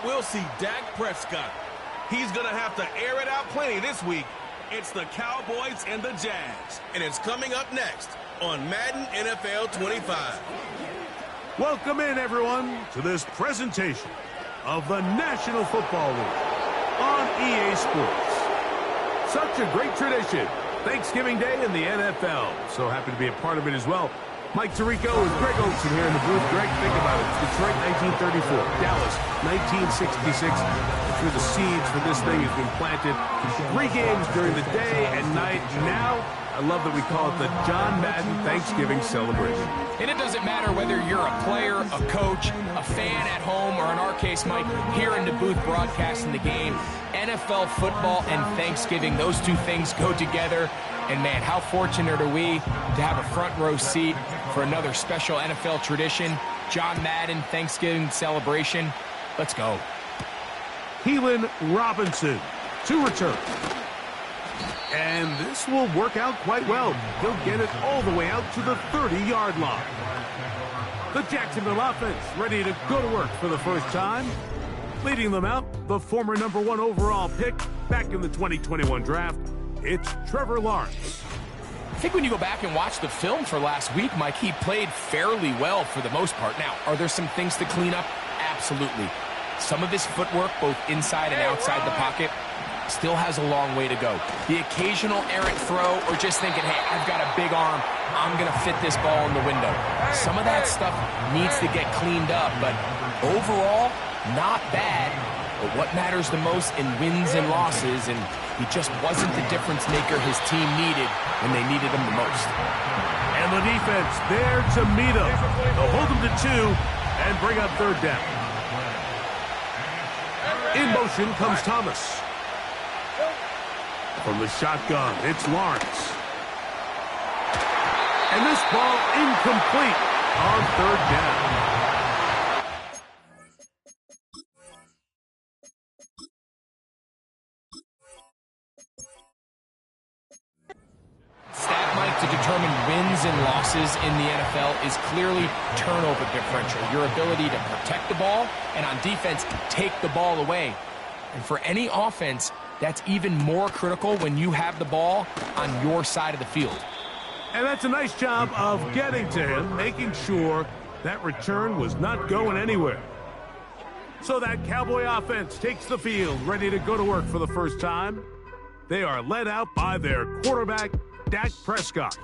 we'll see Dak Prescott. He's going to have to air it out plenty this week. It's the Cowboys and the Jags, and it's coming up next on Madden NFL 25. Welcome in, everyone, to this presentation of the National Football League on EA Sports. Such a great tradition. Thanksgiving Day in the NFL. So happy to be a part of it as well. Mike Tirico with Greg Olsen here in the booth. Greg, think about it. Detroit, 1934. Dallas, 1966. I'm sure the seeds for this thing has been planted. 3 games during the day and night. Now, I love that we call it the John Madden Thanksgiving celebration. And it doesn't matter whether you're a player, a coach, a fan at home, or in our case, Mike, here in the booth broadcasting the game. NFL football and Thanksgiving, those two things go together. And, man, how fortunate are we to have a front row seat for another special NFL tradition, John Madden Thanksgiving celebration. Let's go. Keelan Robinson to return. And this will work out quite well. He'll get it all the way out to the 30-yard line. The Jacksonville offense ready to go to work for the first time. Leading them out, the former #1 overall pick back in the 2021 draft, it's Trevor Lawrence. I think when you go back and watch the film for last week, Mike, he played fairly well for the most part. Now, are there some things to clean up? Absolutely. Some of his footwork, both inside and outside the pocket, still has a long way to go. The occasional errant throw or just thinking, hey, I've got a big arm, I'm going to fit this ball in the window. Some of that stuff needs to get cleaned up, but overall, not bad. But what matters the most in wins and losses, and he just wasn't the difference maker his team needed when they needed him the most. And the defense there to meet him. They'll hold him to 2 and bring up 3rd down. In motion comes Thomas. From the shotgun, it's Lawrence. And this ball incomplete on 3rd down. To determine wins and losses in the NFL is clearly turnover differential, your ability to protect the ball, and on defense, take the ball away. And for any offense, that's even more critical when you have the ball on your side of the field. And that's a nice job of getting to him, making sure that return was not going anywhere. So that Cowboy offense takes the field, ready to go to work for the first time. They are led out by their quarterback, Dak Prescott.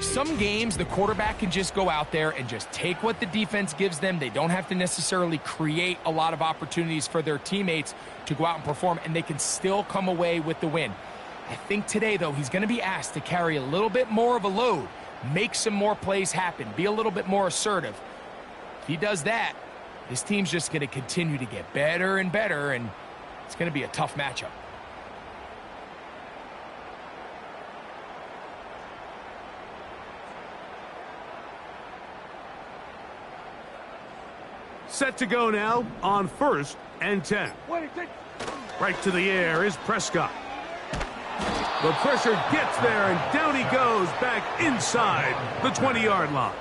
Some games, the quarterback can just go out there and just take what the defense gives them. They don't have to necessarily create a lot of opportunities for their teammates to go out and perform, and they can still come away with the win. I think today, though, he's going to be asked to carry a little bit more of a load, make some more plays happen, be a little bit more assertive. If he does that, this team's just going to continue to get better and better, and it's going to be a tough matchup. Set to go now on 1st and 10. Right to the air is Prescott. The pressure gets there, and down he goes back inside the 20-yard line.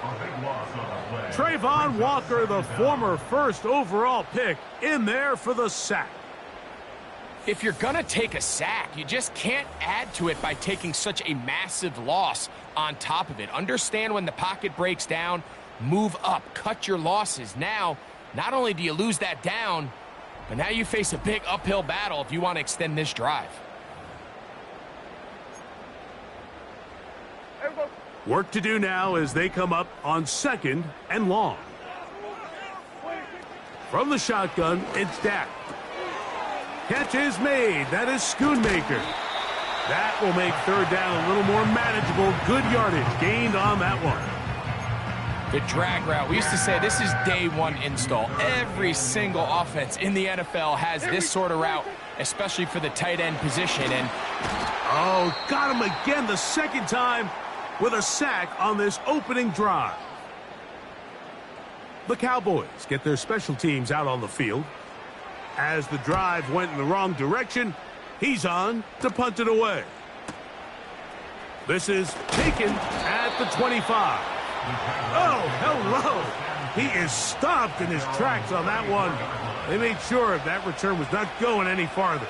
Trayvon Walker, the former 1st overall pick, in there for the sack. If you're going to take a sack, you just can't add to it by taking such a massive loss on top of it. Understand when the pocket breaks down, move up, cut your losses. Now, not only do you lose that down, but now you face a big uphill battle if you want to extend this drive. Work to do now as they come up on 2nd and long. From the shotgun, it's Dak. Catch is made. That is Schoonmaker. That will make 3rd down a little more manageable. Good yardage gained on that one. The drag route. We used to say this is day 1 install. Every single offense in the NFL has this sort of route, especially for the tight end position. And oh, got him again the 2nd time with a sack on this opening drive. The Cowboys get their special teams out on the field. As the drive went in the wrong direction, he's on to punt it away. This is taken at the 25. Oh, hello. He is stopped in his tracks on that one. They made sure that return was not going any farther.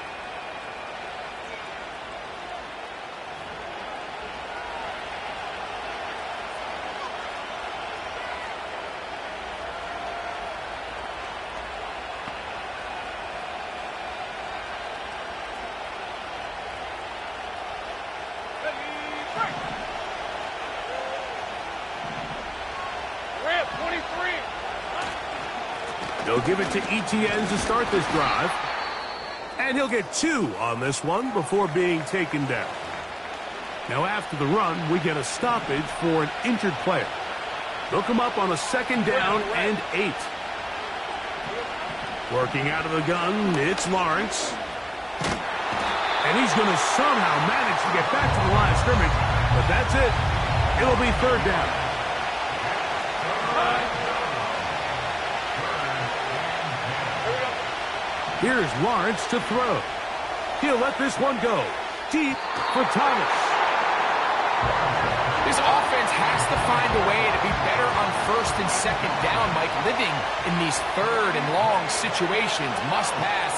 They'll give it to Etienne to start this drive. And he'll get 2 on this one before being taken down. Now after the run, we get a stoppage for an injured player. They'll come up on a 2nd down and 8. Working out of the gun, it's Lawrence. And he's going to somehow manage to get back to the line of scrimmage. But that's it. It'll be 3rd down. Here's Lawrence to throw. He'll let this one go. Deep for Thomas. This offense has to find a way to be better on 1st and 2nd down, Mike. Living in these 3rd and long situations, must pass,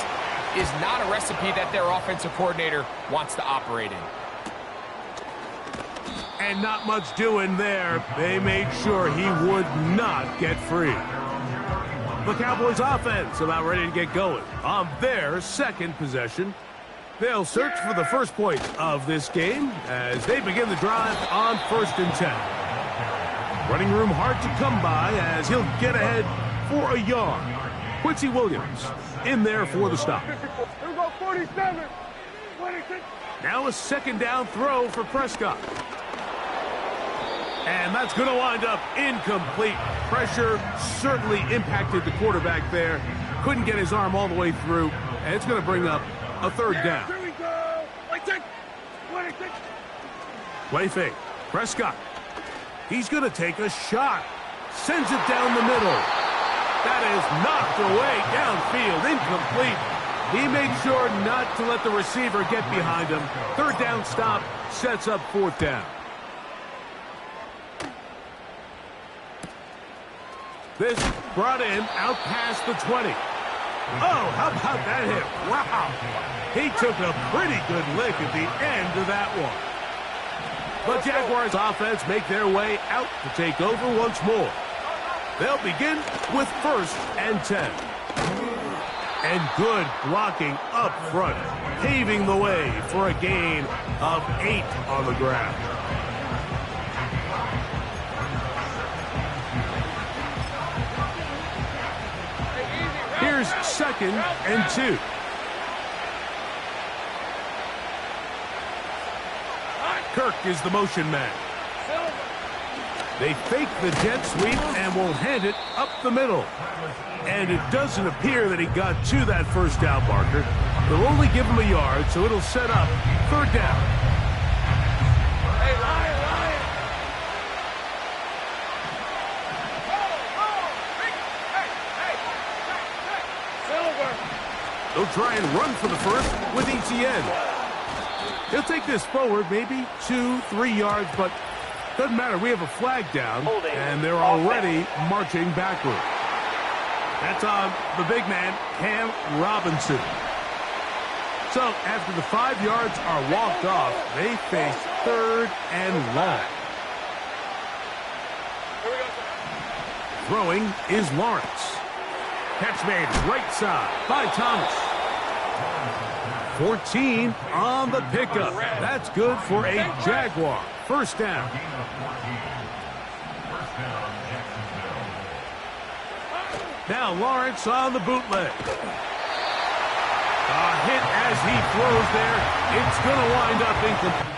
is not a recipe that their offensive coordinator wants to operate in. And not much doing there. They made sure he would not get free. The Cowboys offense about ready to get going on their 2nd possession. They'll search for the first point of this game as they begin the drive on 1st and 10. Running room hard to come by as he'll get ahead for a yard. Quincy Williams in there for the stop. Now a 2nd down throw for Prescott. And that's going to wind up incomplete. Pressure certainly impacted the quarterback there. Couldn't get his arm all the way through. And it's going to bring up a 3rd down. Here we go. Play fake. Prescott. He's going to take a shot. Sends it down the middle. That is knocked away downfield. Incomplete. He made sure not to let the receiver get behind him. 3rd down stop sets up 4th down. This brought him out past the 20. Oh, how about that hit? Wow. He took a pretty good lick at the end of that one. The Jaguars offense make their way out to take over once more. They'll begin with 1st and 10. And good blocking up front, paving the way for a gain of 8 on the ground. Here's 2nd and 2. Kirk is the motion man. They fake the jet sweep and will hand it up the middle. And it doesn't appear that he got to that 1st down marker. They'll only give him a yard, so it'll set up 3rd down. Hey, Ryan. They'll try and run for the 1st with Etienne. He'll take this forward, maybe 2-3 yards, but doesn't matter. We have a flag down, and they're already marching backward. That's on the big man, Cam Robinson. So after the 5 yards are walked off, they face 3rd and long. Throwing is Lawrence. Catch made right side by Thomas. 14 on the pickup. That's good for a Jaguar. 1st down. Now Lawrence on the bootleg. A hit as he throws there. It's going to wind up incomplete.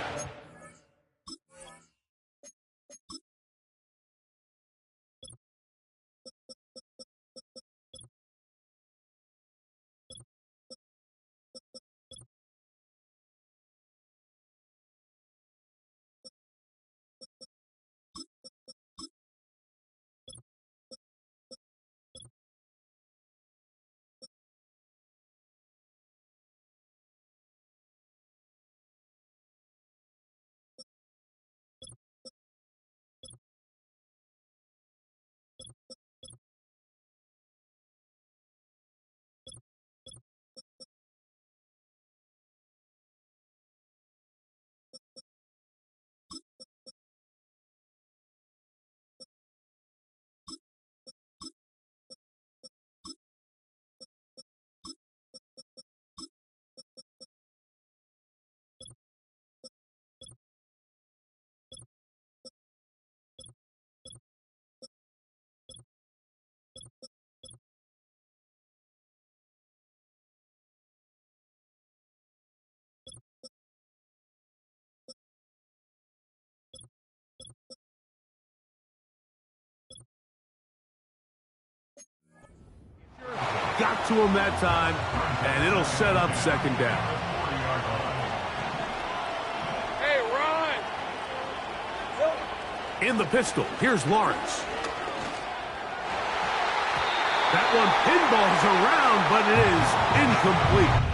to him that time, and it'll set up second down. Hey, Ron! In the pistol, here's Lawrence. That one pinballs around, but it is incomplete.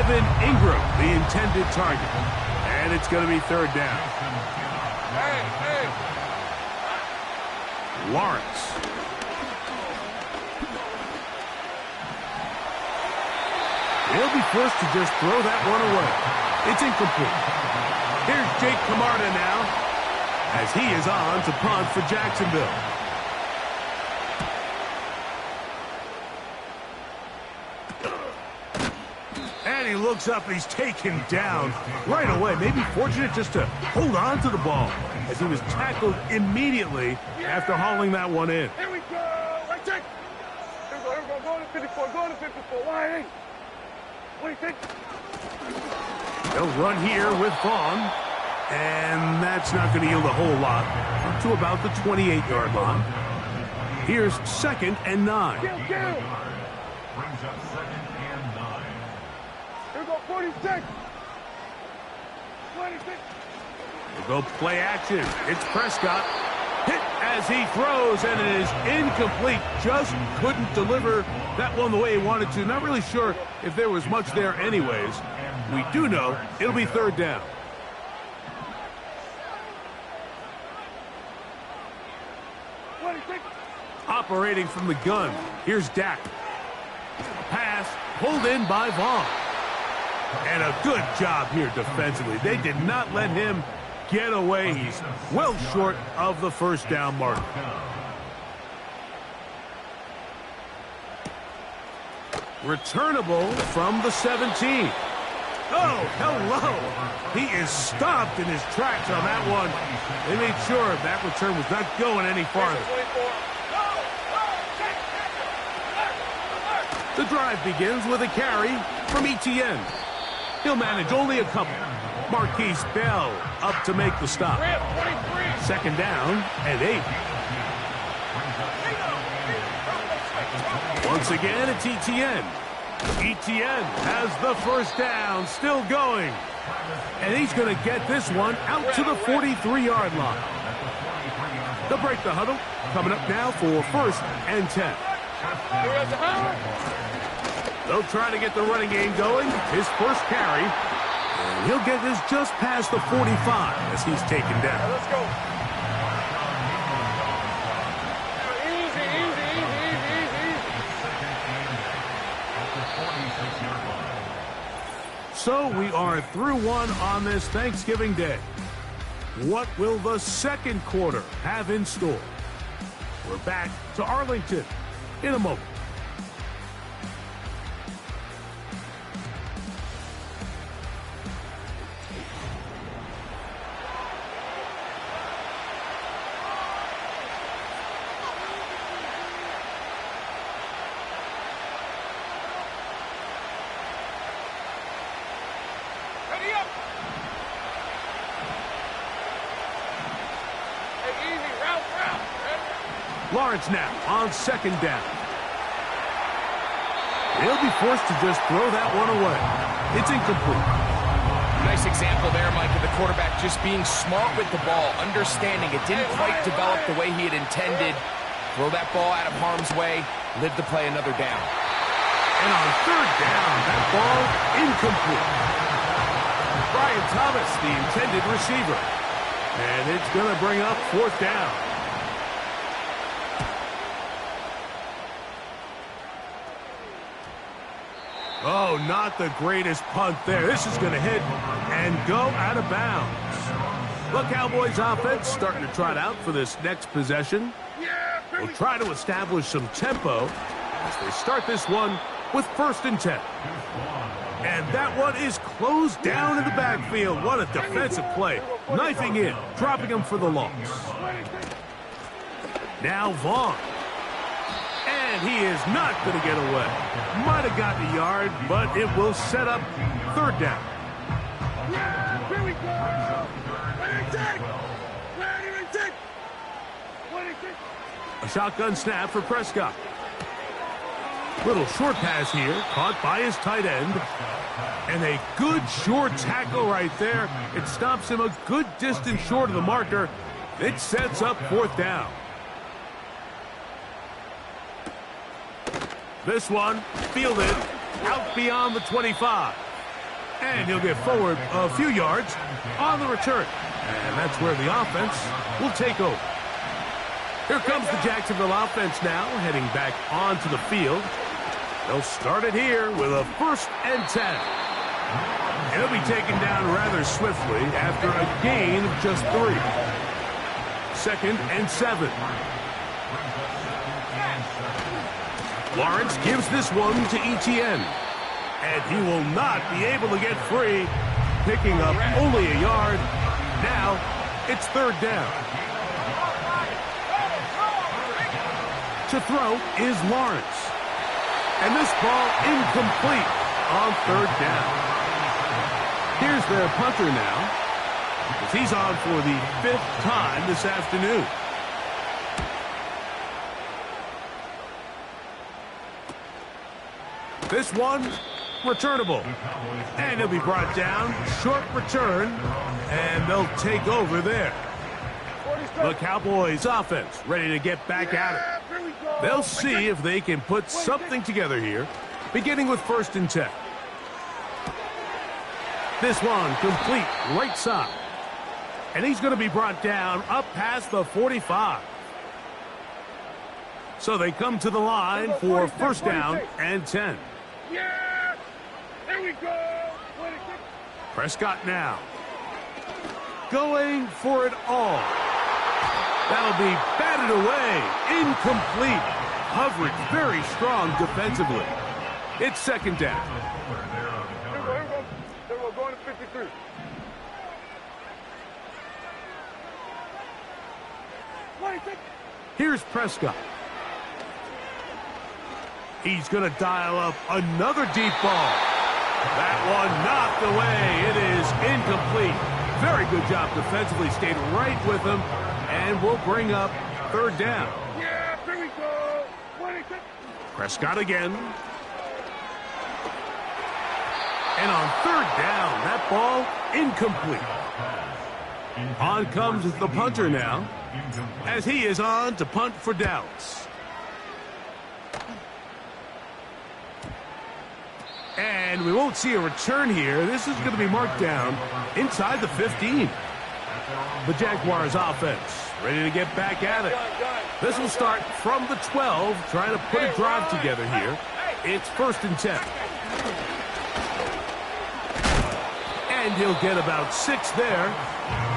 Ingram, the intended target. And it's going to be third down. Hey! Lawrence. He'll be forced to just throw that one away. It's incomplete. Here's Jake Camarda now, as he is on to punt for Jacksonville. And he looks up, and he's taken down right away. Maybe fortunate just to hold on to the ball, as he was tackled immediately after hauling that one in. Here we go! Right check! Here we go, go to 54, go to 54, wide. What do you think? They'll run here with Vaughn, and that's not going to yield a whole lot, up to about the 28-yard line. Here's 2nd and 9. Brings up 2nd and 9. Here we go, 46. 26. We'll go play action. It's Prescott. Hit as he throws, and it is incomplete. Just couldn't deliver that one the way he wanted to. Not really sure if there was much there anyways. We do know it'll be third down. Operating from the gun, here's Dak. Pass pulled in by Vaughn. And a good job here defensively. They did not let him get away. He's well short of the first down mark. Returnable from the 17. Oh, hello. He is stopped in his tracks on that one. They made sure that return was not going any farther. The drive begins with a carry from Etienne. He'll manage only a couple. Marquise Bell up to make the stop. 2nd down and 8. Once again, it's Etienne. Etienne has the first down, still going. And he's going to get this one out to the 43-yard line. They'll break the huddle. Coming up now for 1st and 10. They'll try to get the running game going. His first carry. And he'll get this just past the 45 as he's taken down. Let's go. Easy, easy, easy, easy, easy. So we are through one on this Thanksgiving Day. What will the second quarter have in store? We're back to Arlington in a moment. Ready up. Hey, easy, route. Lawrence now on second down. He'll be forced to just throw that one away. It's incomplete. Nice example there, Mike, of the quarterback just being smart with the ball, understanding it didn't quite develop the way he had intended. Throw that ball out of harm's way, live to play another down. And on third down, that ball incomplete. Brian Thomas, the intended receiver. And it's going to bring up fourth down. Oh, not the greatest punt there. This is going to hit and go out of bounds. The Cowboys offense starting to trot out for this next possession. They'll try to establish some tempo as they start this one with 1st and 10. And that one is closed down in the backfield. What a defensive play. Knifing in, dropping him for the loss. Now Vaughn. And he is not going to get away. Might have gotten a yard, but it will set up 3rd down. Yeah, here we go. Ready, take. A shotgun snap for Prescott. Little short pass here, caught by his tight end. And a good short tackle right there. It stops him a good distance short of the marker. It sets up 4th down. This one fielded out beyond the 25. And he'll get forward a few yards on the return. And that's where the offense will take over. Here comes the Jacksonville offense now, heading back onto the field. They'll start it here with a 1st and 10. And he'll be taken down rather swiftly after a gain of just 3. 2nd and 7. Lawrence gives this one to Etienne. And he will not be able to get free, picking up only a yard. Now it's 3rd down. To throw is Lawrence. And this ball incomplete on 3rd down. Here's their punter now, as he's on for the 5th time this afternoon. This one, returnable. And he'll be brought down. Short return. And they'll take over there. The Cowboys offense ready to get back at it. They'll see if they can put something together here, beginning with 1st and 10. This one complete right side. And he's going to be brought down up past the 45. So they come to the line for 1st down and 10. Yeah! Here we go! Prescott now. Going for it all. That'll be batted away. Incomplete. Coverage very strong defensively. It's 2nd down. Here we go. Going to 53. Here's Prescott. He's going to dial up another deep ball. That one knocked away. It is incomplete. Very good job defensively. Stayed right with him. And we'll bring up 3rd down. Yeah, here we go. Prescott again. And on 3rd down, that ball incomplete. On comes the punter now, as he is on to punt for Dallas. And we won't see a return here. This is going to be marked down inside the 15. The Jaguars offense ready to get back at it. This will start from the 12, trying to put a drive together here. It's 1st and 10. And he'll get about 6 there,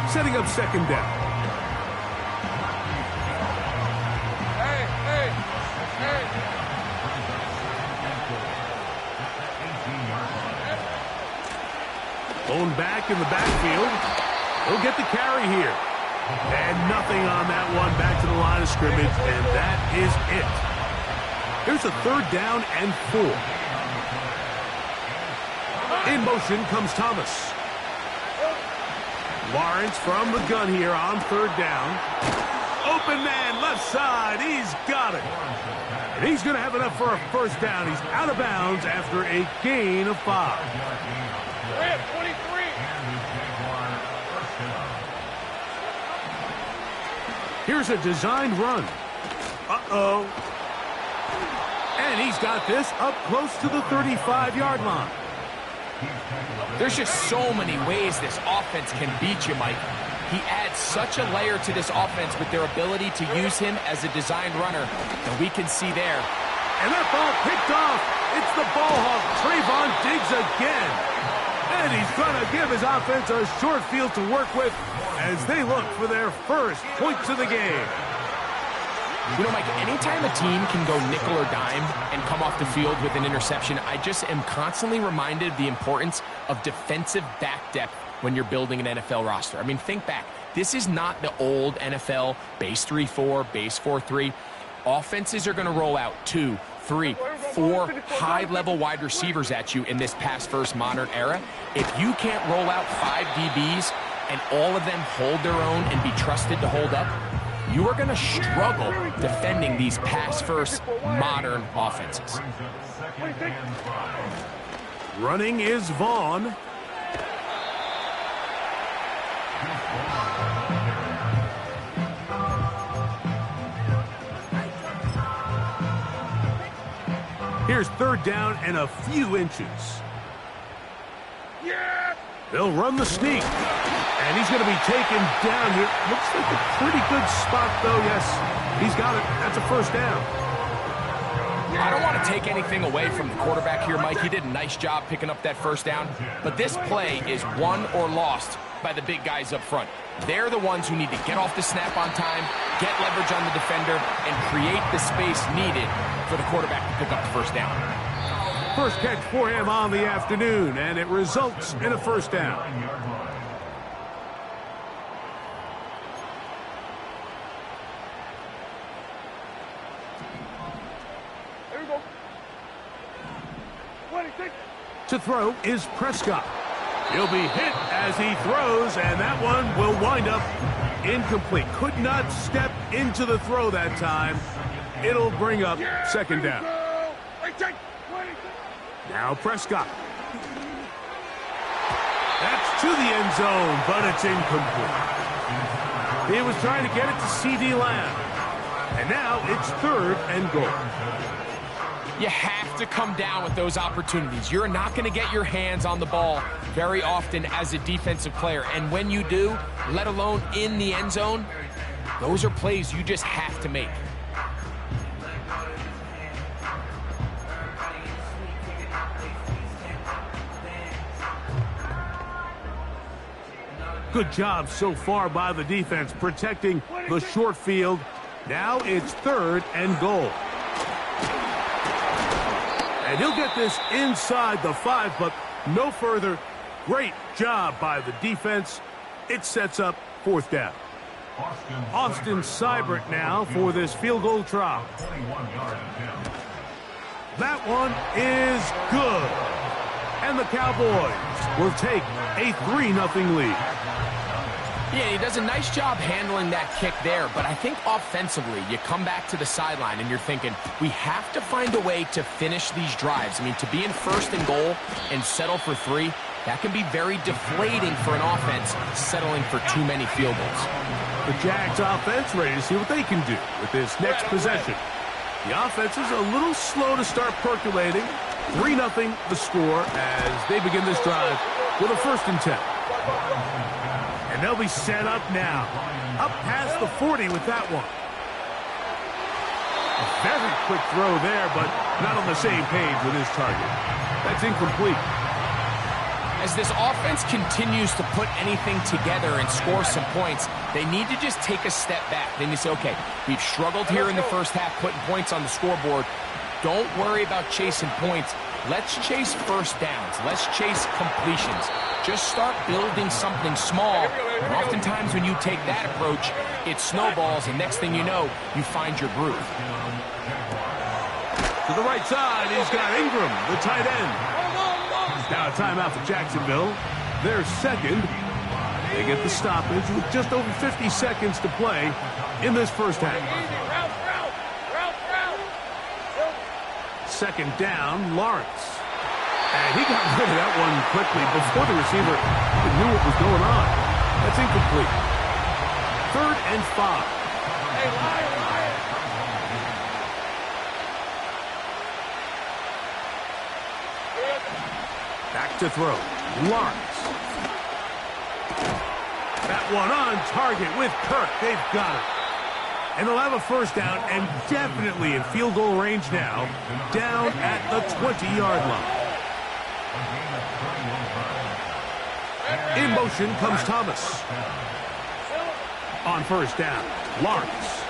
setting up 2nd down. Going back in the backfield. He'll get the carry here. And nothing on that one. Back to the line of scrimmage, and that is it. Here's a 3rd down and 4. In motion comes Thomas. Lawrence from the gun here on 3rd down. Open man, left side. He's got it. And he's going to have enough for a 1st down. He's out of bounds after a gain of 5. Here's a designed run. Uh-oh. And he's got this up close to the 35-yard line. There's just so many ways this offense can beat you, Mike. He adds such a layer to this offense with their ability to use him as a designed runner that we can see there. And that ball picked off. It's the ball hawk, Trayvon Diggs again. And he's going to give his offense a short field to work with as they look for their 1st points of the game. You know, Mike, anytime a team can go nickel or dime and come off the field with an interception, I just am constantly reminded of the importance of defensive back depth when you're building an NFL roster. I mean, think back. This is not the old NFL base 3-4, base 4-3. Offenses are going to roll out 2, 3, 4 high-level wide receivers at you in this pass-first modern era. If you can't roll out 5 DBs and all of them hold their own and be trusted to hold up, you are going to struggle defending these pass-first modern offenses. Running is Vaughn. Here's 3rd down and a few inches. They'll run the sneak. And he's going to be taken down here. Looks like a pretty good spot, though. Yes, he's got it. That's a 1st down. I don't want to take anything away from the quarterback here, Mike. He did a nice job picking up that 1st down. But this play is won or lost by the big guys up front. They're the ones who need to get off the snap on time, get leverage on the defender, and create the space needed for the quarterback to pick up the 1st down. First catch for him on the afternoon, and it results in a 1st down. There we go. 26. To throw is Prescott. He'll be hit as he throws, and that one will wind up incomplete. Could not step into the throw that time. It'll bring up 2nd down. Now Prescott. That's to the end zone, but it's incomplete. He was trying to get it to C.D. Lamb. And now it's 3rd and goal. You have to come down with those opportunities. You're not going to get your hands on the ball very often as a defensive player. And when you do, let alone in the end zone, those are plays you just have to make. Good job so far by the defense protecting the short field. Now it's 3rd and goal. And he'll get this inside the 5, but no further. Great job by the defense. It sets up 4th down. Austin Seibert now for this field goal try. That one is good. And the Cowboys will take a 3-0 lead. Yeah, he does a nice job handling that kick there, but I think offensively, you come back to the sideline and you're thinking, we have to find a way to finish these drives. I mean, to be in 1st and goal and settle for 3, that can be very deflating for an offense settling for too many field goals. The Jags offense ready to see what they can do with this next possession. The offense is a little slow to start percolating, 3-0 the score as they begin this drive with a 1st and 10. And they'll be set up now. Up past the 40 with that one. A very quick throw there, but not on the same page with his target. That's incomplete. As this offense continues to put anything together and score some points, they need to just take a step back. Then you say, okay, we've struggled here in the first half putting points on the scoreboard. Don't worry about chasing points. Let's chase first downs. Let's chase completions. Just start building something small. And oftentimes when you take that approach, it snowballs, and next thing you know, you find your groove. To the right side, he's got Ingram, the tight end. Now a timeout for Jacksonville. Their second. They get the stoppage with just over 50 seconds to play in this first half. Second down, Lawrence. And he got rid of that one quickly before the receiver even knew what was going on. That's incomplete. 3rd and 5. Hey, Lion, Lion. Back to throw. Lawrence. That one on target with Kirk. They've got it. And they'll have a first down and definitely in field goal range now, down at the 20-yard line. In motion comes Thomas. On first down, Lawrence.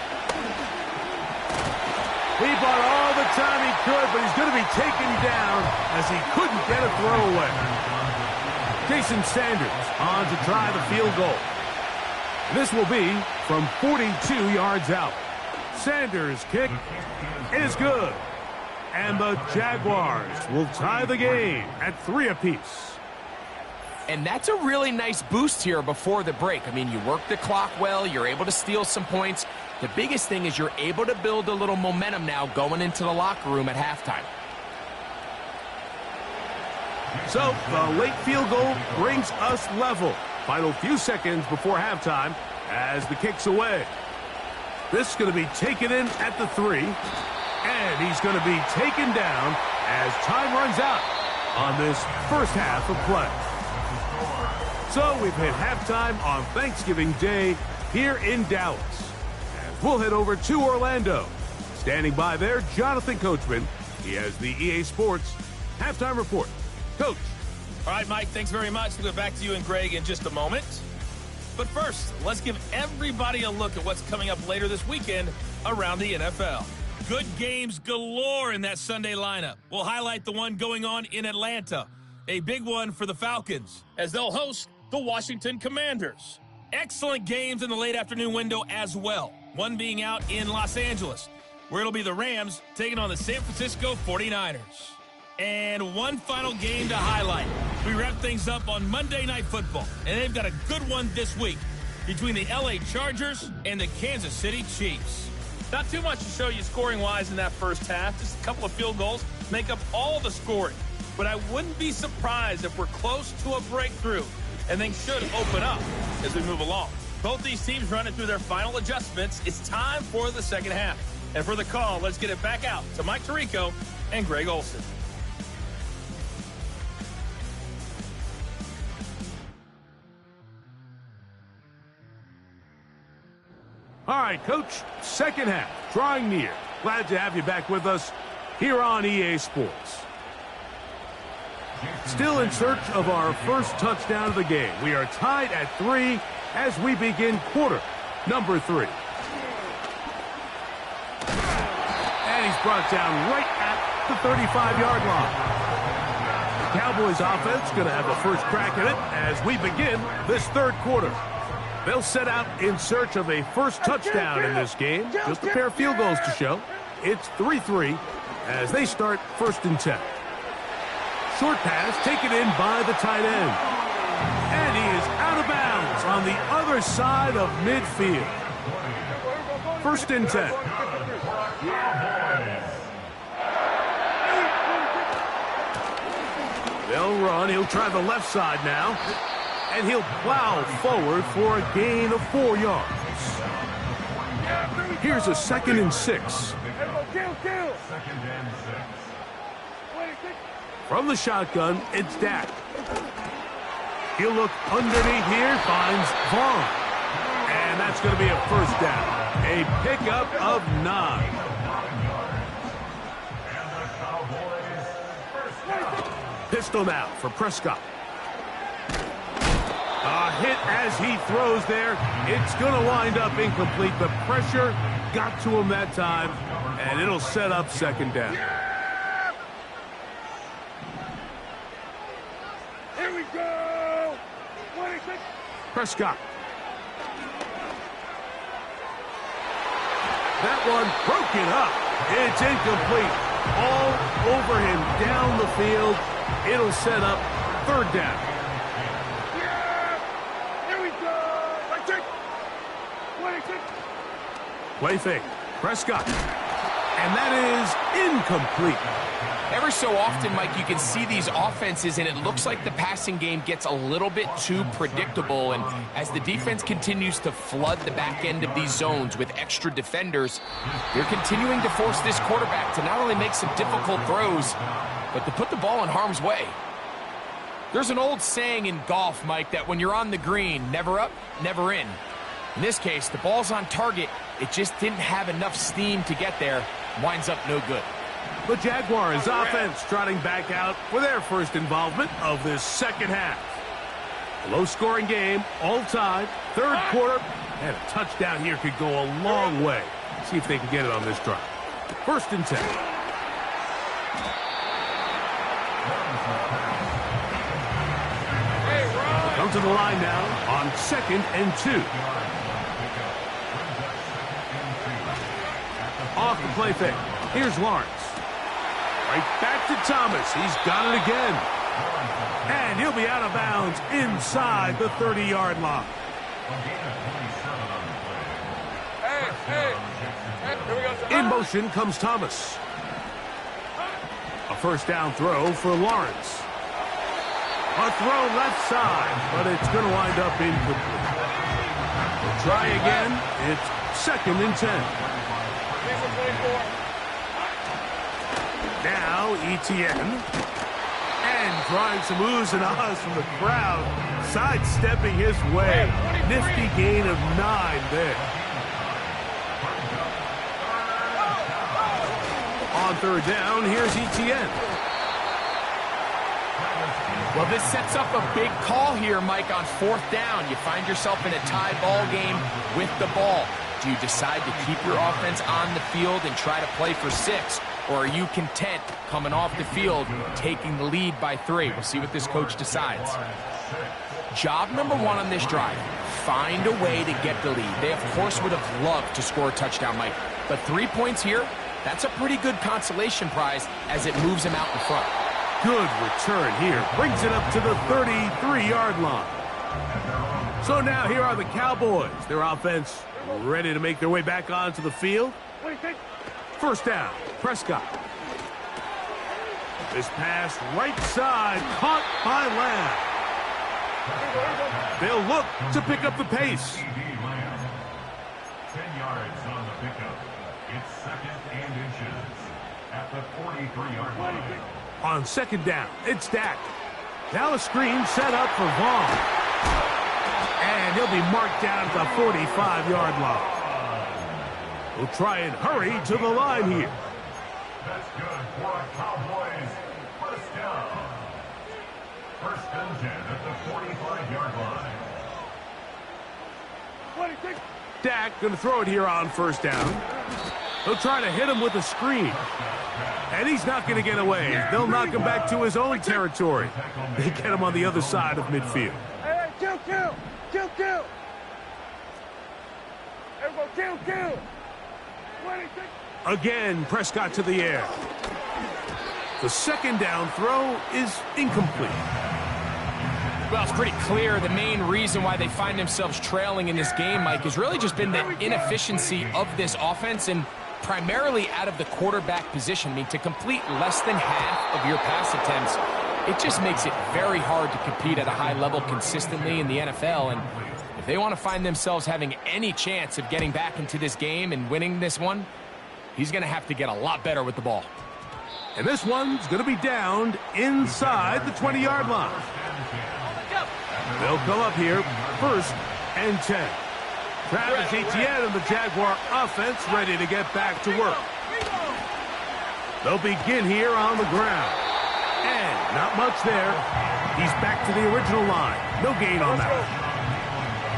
He bought all the time he could, but he's going to be taken down as he couldn't get a throw away. Jason Sanders on to try the field goal. This will be from 42 yards out. Sanders' kick is good. And the Jaguars will tie the game at 3 apiece. And that's a really nice boost here before the break. I mean, you work the clock well. You're able to steal some points. The biggest thing is you're able to build a little momentum now going into the locker room at halftime. So the late field goal brings us level. Final few seconds before halftime as the kick's away. This is going to be taken in at the 3. And he's going to be taken down as time runs out on this first half of play. So we've hit halftime on Thanksgiving Day here in Dallas. And we'll head over to Orlando. Standing by there, Jonathan Coachman. He has the EA Sports halftime report. Coach. All right, Mike, thanks very much. We'll get back to you and Greg in just a moment. But first, let's give everybody a look at what's coming up later this weekend around the NFL. Good games galore in that Sunday lineup. We'll highlight the one going on in Atlanta. A big one for the Falcons as they'll host the Washington Commanders. Excellent games in the late afternoon window as well. One being out in Los Angeles, where it'll be the Rams taking on the San Francisco 49ers. And one final game to highlight. We wrap things up on Monday Night Football, and they've got a good one this week between the LA Chargers and the Kansas City Chiefs. Not too much to show you scoring-wise in that first half. Just a couple of field goals make up all the scoring. But I wouldn't be surprised if we're close to a breakthrough, and things should open up as we move along. Both these teams running through their final adjustments. It's time for the second half. And for the call, let's get it back out to Mike Tirico and Greg Olsen. All right, Coach, second half, drawing near. Glad to have you back with us here on EA Sports. Still in search of our first touchdown of the game. We are tied at 3 as we begin quarter number 3. And he's brought down right at the 35-yard line. The Cowboys offense going to have a first crack at it as we begin this third quarter. They'll set out in search of a first touchdown in this game. Just a pair of field goals to show. It's 3-3 as they start 1st and 10. Short pass taken in by the tight end. And he is out of bounds on the other side of midfield. 1st and 10. They'll run. He'll try the left side now. And he'll plow forward for a gain of 4 yards. Here's a 2nd and 6. From the shotgun, it's Dak. He'll look underneath here, finds Vaughn. And that's going to be a first down. A pickup of 9. Pistol now for Prescott. A hit as he throws there. It's going to wind up incomplete. The pressure got to him that time, and it'll set up second down. Here we go. 26. Prescott. That one broken up. It's incomplete. All over him down the field. It'll set up third down. Play fake. Prescott. And that is incomplete. Every so often, Mike, you can see these offenses, and it looks like the passing game gets a little bit too predictable. And as the defense continues to flood the back end of these zones with extra defenders, they're continuing to force this quarterback to not only make some difficult throws, but to put the ball in harm's way. There's an old saying in golf, Mike, that when you're on the green, never up, never in. In this case, the ball's on target. It just didn't have enough steam to get there. Winds up no good. The Jaguars offense trotting back out for their first involvement of this second half. Low-scoring game, all tied, third quarter, and a touchdown here could go a long way. See if they can get it on this drive. First and 10. Come to the line now on 2nd and 2. Off the play fake. Here's Lawrence. Right back to Thomas. He's got it again. And he'll be out of bounds inside the 30-yard line. In motion comes Thomas. A first down throw for Lawrence. A throw left side, but it's going to wind up incomplete. We'll try again. It's 2nd and 10. Now Etienne. And trying some oohs and ahs from the crowd. Sidestepping his way. Nifty gain of 9 there. On third down, here's Etienne. Well, this sets up a big call here, Mike, on 4th down. You find yourself in a tie ball game with the ball. Do you decide to keep your offense on the field and try to play for 6? Or are you content coming off the field, taking the lead by 3? We'll see what this coach decides. Job number 1 on this drive, find a way to get the lead. They, of course, would have loved to score a touchdown, Mike. But 3 points here, that's a pretty good consolation prize as it moves them out in front. Good return here. Brings it up to the 33-yard line. So now here are the Cowboys. Their offense ready to make their way back onto the field. First down, Prescott. This pass right side, caught by Lamb. They'll look to pick up the pace. 10 yards on the pickup. It's 2nd and inches at the 43-yard line. On 2nd down, it's Dak. Now a screen set up for Vaughn. And he'll be marked down at the 45-yard line. We'll try and hurry to the line here. That's good for a Cowboys first down. 1st and 10 at the 45-yard line. Dak going to throw it here on 1st down. He'll try to hit him with a screen. And he's not going to get away. They'll knock him back to his own territory. They get him on the other side of midfield. Hey, kill. Everybody, kill. 26. Again, Prescott to the air. The 2nd down throw is incomplete. Well, it's pretty clear the main reason why they find themselves trailing in this game, Mike, has really just been the inefficiency of this offense and primarily out of the quarterback position. I mean, to complete less than half of your pass attempts, it just makes it very hard to compete at a high level consistently in the NFL. And if they want to find themselves having any chance of getting back into this game and winning this one, he's going to have to get a lot better with the ball. And this one's going to be downed inside the 20-yard line. They'll come up here, 1st and 10. Travis Etienne and the Jaguar offense ready to get back to work. They'll begin here on the ground. And not much there. He's back to the original line. No gain on that.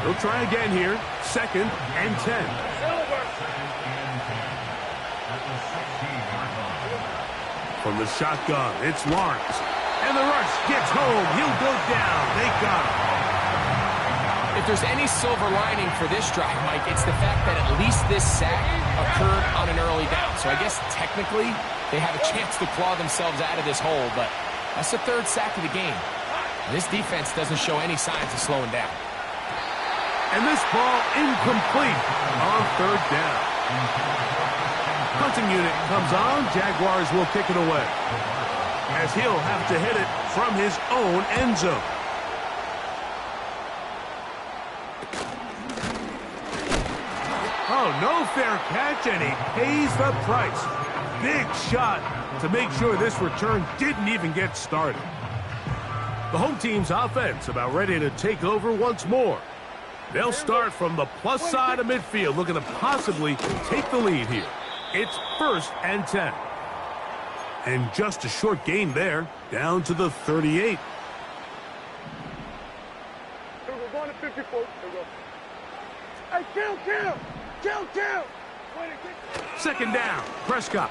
He'll try again here, 2nd and 10. From the shotgun, it's Lawrence. And the rush gets home. He'll go down. They got him. If there's any silver lining for this drive, Mike, it's the fact that at least this sack occurred on an early down. So I guess technically they have a chance to claw themselves out of this hole, but that's the 3rd sack of the game. This defense doesn't show any signs of slowing down. And this ball incomplete on 3rd down. Punting unit comes on. Jaguars will kick it away, as he'll have to hit it from his own end zone. Oh, no fair catch, and he pays the price. Big shot to make sure this return didn't even get started. The home team's offense about ready to take over once more. They'll start from the plus side of midfield, looking to possibly take the lead here. It's 1st and 10. And just a short gain there, down to the 38. We're going to 54. Hey, kill! 2nd down, Prescott.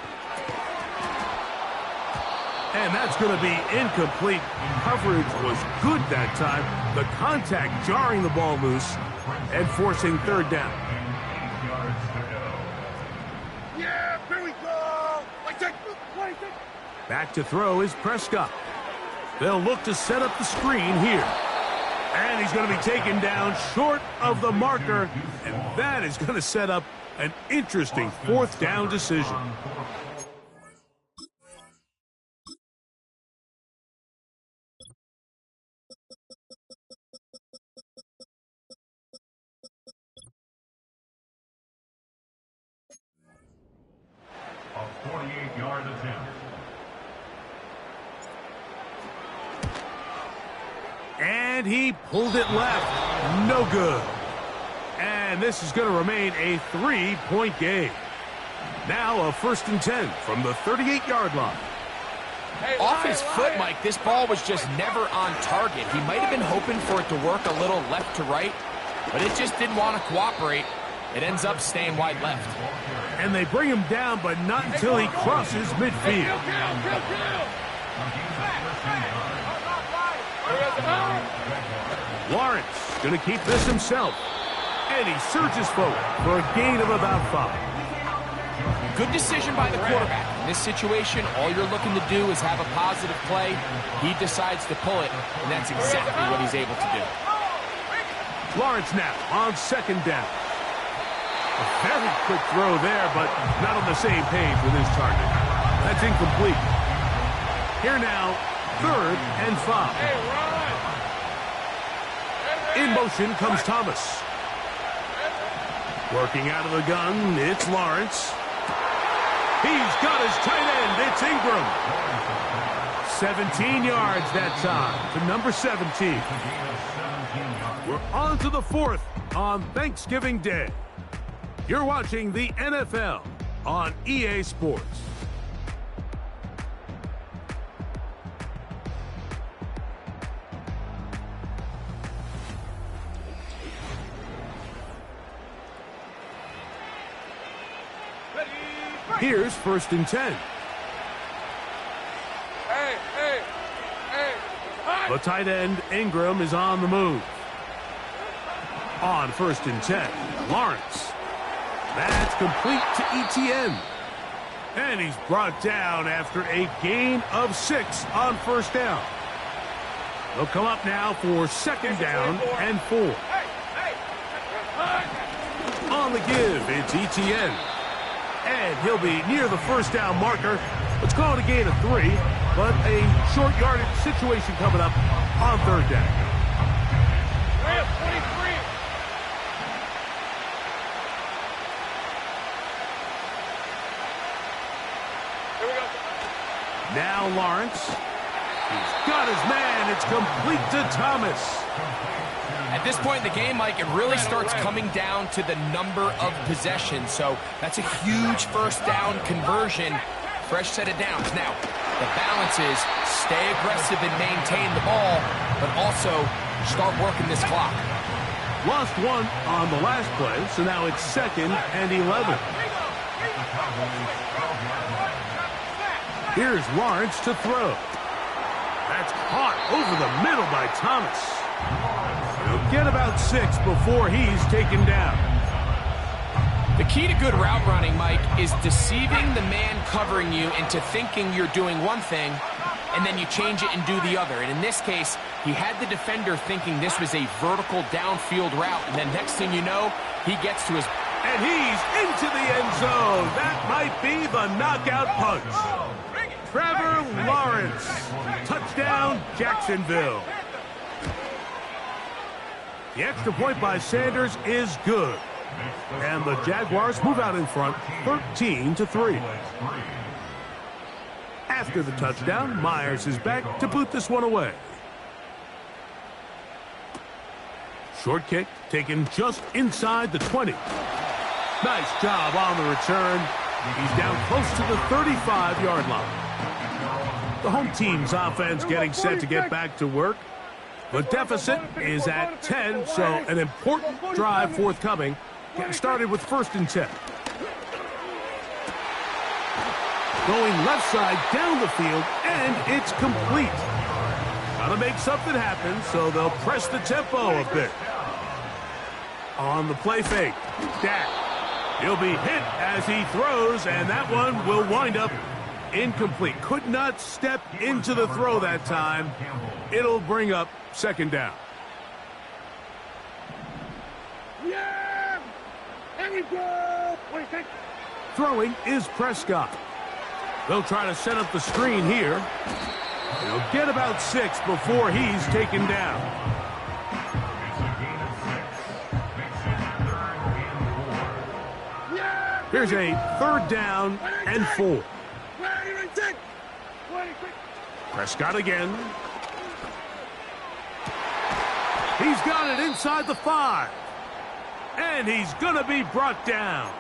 And that's going to be incomplete. Coverage was good that time. The contact jarring the ball loose and forcing 3rd down. Yeah, here we go. Back to throw is Prescott. They'll look to set up the screen here. And he's going to be taken down short of the marker. And that is going to set up an interesting 4th down decision. A 48-yard attempt. And he pulled it left. No good. And this is going to remain a 3-point game. Now a 1st and 10 from the 38-yard line. Off his foot, Mike, this ball was just never on target. He might have been hoping for it to work a little left to right, but it just didn't want to cooperate. It ends up staying wide left. And they bring him down, but not until he crosses midfield. Lawrence going to keep this himself. And he surges forward for a gain of about 5. Good decision by the quarterback. In this situation, all you're looking to do is have a positive play. He decides to pull it, and that's exactly what he's able to do. Lawrence now on 2nd down. A very quick throw there, but not on the same page with his target. That's incomplete. Here now, 3rd and 5. In motion comes Thomas. Working out of the gun, it's Lawrence. He's got his tight end. It's Ingram. 17 yards that time to number 17. We're on to the 4th on Thanksgiving Day. You're watching the NFL on EA Sports. Here's 1st and 10. Hey. The tight end, Ingram, is on the move. On 1st and 10, Lawrence. That's complete to Etienne. And he's brought down after a gain of 6 on 1st down. They'll come up now for 2nd down and 4. On the give, it's Etienne. And he'll be near the 1st down marker. Let's call it a gain of 3, but a short yardage situation coming up on 3rd down. We have 23. Here we go. Now Lawrence. He's got his man. It's complete to Thomas. At this point in the game, Mike, it really starts coming down to the number of possessions. So that's a huge first down conversion. Fresh set of downs. Now, the balance is stay aggressive and maintain the ball, but also start working this clock. Lost one on the last play, so now it's 2nd and 11. Here's Lawrence to throw. That's caught over the middle by Thomas. He'll get about 6 before he's taken down. The key to good route running, Mike, is deceiving the man covering you into thinking you're doing one thing, and then you change it and do the other. And in this case, he had the defender thinking this was a vertical downfield route, and then next thing you know, he gets to his... And he's into the end zone. That might be the knockout punch. Trevor Lawrence. Touchdown, Jacksonville. The extra point by Sanders is good. And the Jaguars move out in front, 13-3. After the touchdown, Myers is back to boot this one away. Short kick taken just inside the 20. Nice job on the return. He's down close to the 35-yard line. The home team's offense getting set to get back to work. The deficit is at 10, so an important drive forthcoming. Getting started with 1st and 10. Going left side down the field, and it's complete. Gotta make something happen, so they'll press the tempo a bit. On the play fake, Dak. He'll be hit as he throws, and that one will wind up incomplete. Could not step into the throw that time. It'll bring up 2nd down. Yeah! There we go! What do you think? Throwing is Prescott. They'll try to set up the screen here. He'll get about 6 before he's taken down. Here's a 3rd down and 4. Prescott again. He's got it inside the 5. And he's going to be brought down.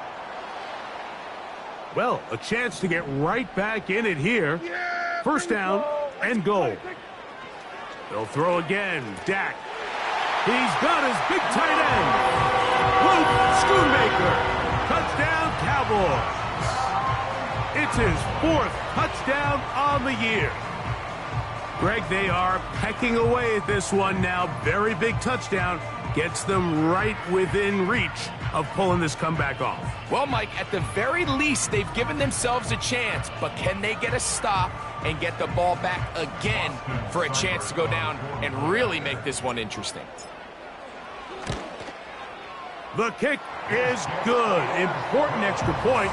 Well, a chance to get right back in it here. 1st down and goal. They'll throw again. Dak. He's got his big tight end. Luke Schoonmaker. Touchdown, Cowboys. It's his 4th touchdown on the year. Greg, they are pecking away at this one now. Very big touchdown. Gets them right within reach of pulling this comeback off. Well, Mike, at the very least, they've given themselves a chance, but can they get a stop and get the ball back again for a chance to go down and really make this one interesting? The kick is good. Important extra point.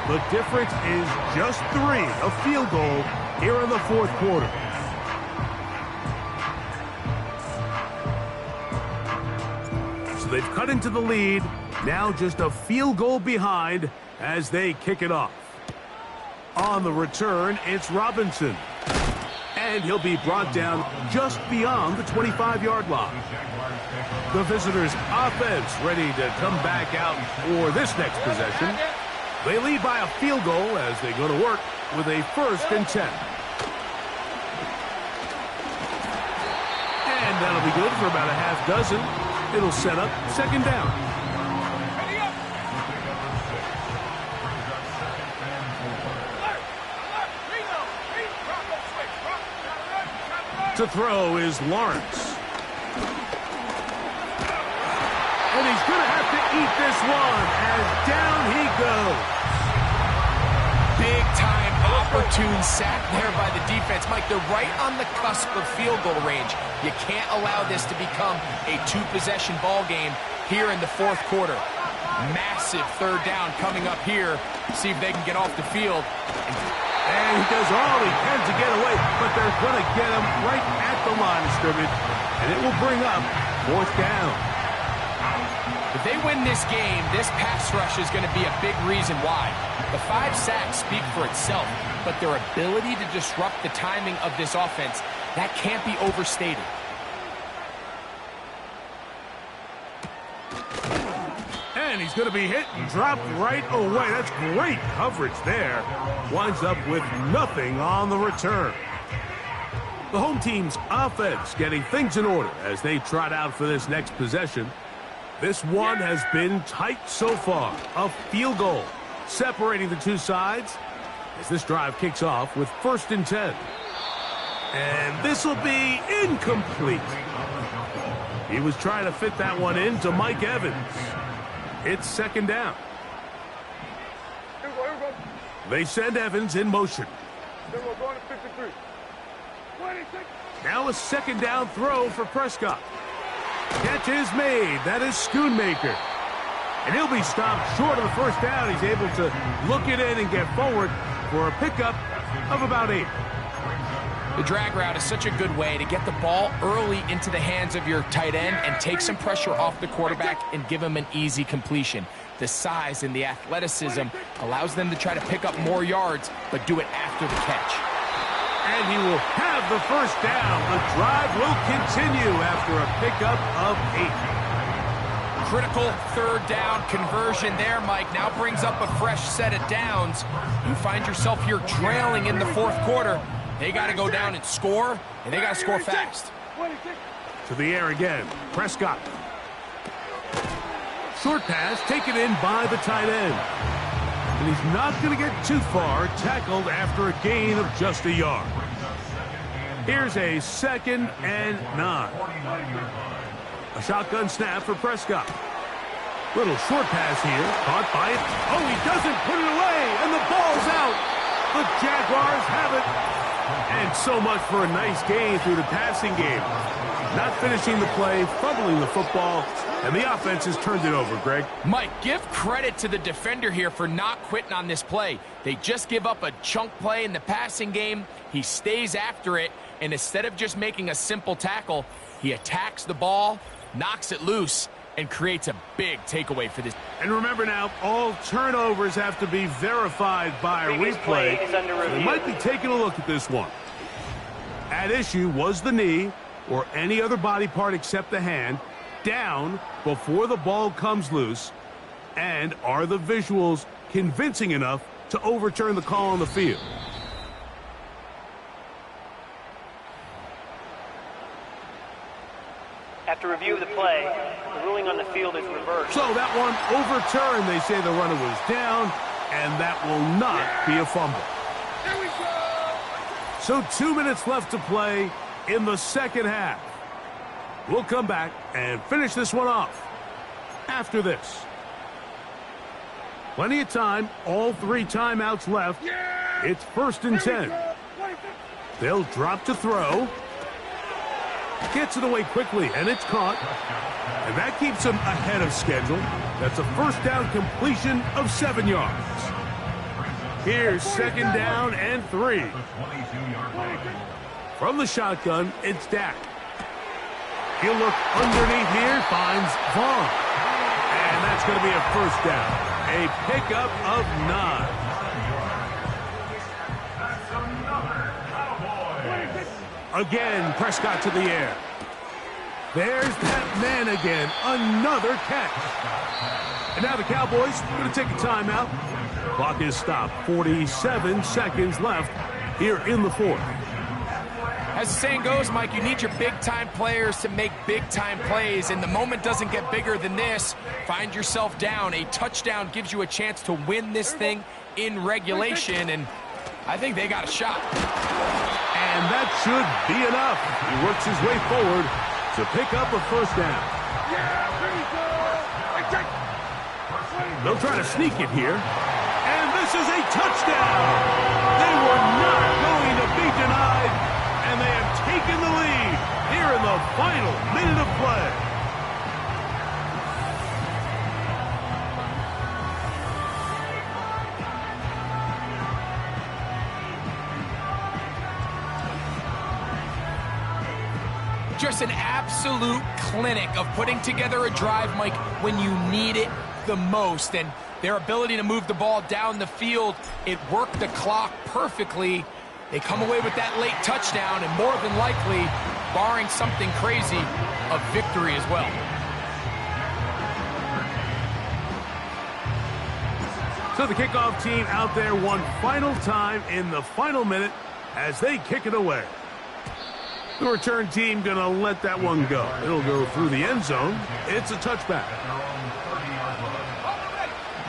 The difference is just 3. A field goal here in the 4th quarter. So they've cut into the lead. Now just a field goal behind as they kick it off. On the return, it's Robinson. And he'll be brought down just beyond the 25-yard line. The visitors' offense ready to come back out for this next possession. They lead by a field goal as they go to work with a 1st and 10. And that'll be good for about a half dozen. It'll set up 2nd down. To throw is Lawrence. And he's going to have to eat this one as down he goes. Big-time opportune sack there by the defense. Mike, they're right on the cusp of field goal range. You can't allow this to become a 2-possession ball game here in the 4th quarter. Massive 3rd down coming up here. See if they can get off the field. And he does all he can to get away, but they're going to get him right at the line of scrimmage, and it will bring up 4th down. If they win this game, this pass rush is going to be a big reason why. The 5 sacks speak for itself, but their ability to disrupt the timing of this offense, that can't be overstated. And he's going to be hit and dropped right away. That's great coverage there. Winds up with nothing on the return. The home team's offense getting things in order as they trot out for this next possession. This one has been tight so far. A field goal separating the two sides as this drive kicks off with 1st and 10. And this will be incomplete. He was trying to fit that one into Mike Evans. It's 2nd down. They send Evans in motion. Now a 2nd down throw for Prescott. Catch is made. That is Schoonmaker. And he'll be stopped short of the 1st down. He's able to look it in and get forward for a pickup of about 8. The drag route is such a good way to get the ball early into the hands of your tight end and take some pressure off the quarterback and give him an easy completion. The size and the athleticism allows them to try to pick up more yards, but do it after the catch. And he will have the 1st down. The drive will continue after a pickup of 8. Critical 3rd down conversion there, Mike. Now brings up a fresh set of downs. You find yourself here trailing in the 4th quarter. They got to go down and score, and they got to score fast. To the air again. Prescott. Short pass taken in by the tight end. And he's not going to get too far, tackled after a gain of just a yard. Here's a 2nd and 9. A shotgun snap for Prescott. Little short pass here, caught by it. Oh, he doesn't put it away, and the ball's out. The Jaguars have it. And so much for a nice gain through the passing game. Not finishing the play, fumbling the football, and the offense has turned it over, Greg. Mike, give credit to the defender here for not quitting on this play. They just give up a chunk play in the passing game. He stays after it, and instead of just making a simple tackle, he attacks the ball, knocks it loose, and creates a big takeaway for this. And remember now, all turnovers have to be verified by a replay. We might be taking a look at this one. At issue was the knee, or any other body part except the hand, down before the ball comes loose. And are the visuals convincing enough to overturn the call on the field? After review of the play, the ruling on the field is reversed. So that one overturned. They say the runner was down, and that will not be a fumble. Here we go! So 2 minutes left to play in the 2nd half. We'll come back and finish this one off after this. Plenty of time, all 3 timeouts left. It's 1st and 10. They'll drop to throw. Gets it away quickly, and it's caught. And that keeps him ahead of schedule. That's a 1st down completion of 7 yards. Here's 2nd down and 3. From the shotgun, it's Dak. He'll look underneath here, finds Vaughn. And that's going to be a 1st down. A pickup of 9. Again, Prescott to the air. There's that man again. Another catch. And now the Cowboys are going to take a timeout. Clock is stopped. 47 seconds left here in the 4th. As the saying goes, Mike, you need your big-time players to make big-time plays, and the moment doesn't get bigger than this. Find yourself down. A touchdown gives you a chance to win this thing in regulation, and I think they got a shot. And that should be enough. He works his way forward to pick up a 1st down. They'll try to sneak it here. And this is a touchdown. They were not going to be denied. And they have taken the lead here in the final minute of play. Just an absolute clinic of putting together a drive, Mike, when you need it the most. And their ability to move the ball down the field, it worked the clock perfectly. They come away with that late touchdown, and more than likely, barring something crazy, a victory as well. So the kickoff team out there one final time in the final minute as they kick it away. The return team going to let that one go. It'll go through the end zone. It's a touchback.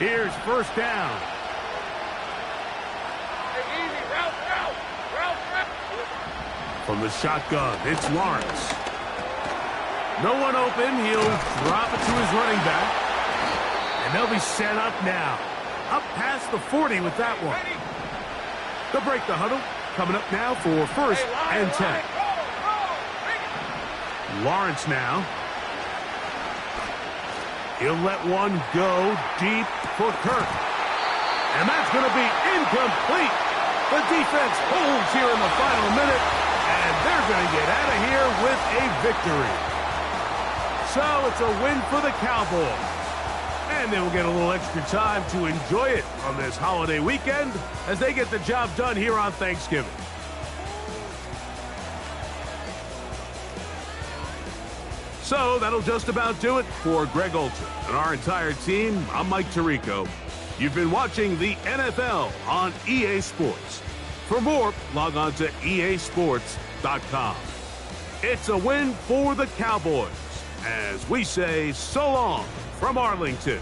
Here's first down. From the shotgun, it's Lawrence. No one open. He'll drop it to his running back. And they'll be set up now. Up past the 40 with that one. They'll break the huddle. Coming up now for first and 10. Lawrence now. He'll let one go deep for Kirk. And that's going to be incomplete. The defense holds here in the final minute, and they're going to get out of here with a victory. So it's a win for the Cowboys. And they will get a little extra time to enjoy it on this holiday weekend as they get the job done here on Thanksgiving. So that'll just about do it for Greg Olson and our entire team. I'm Mike Tirico. You've been watching the NFL on EA Sports. For more, log on to easports.com. It's a win for the Cowboys as we say so long from Arlington.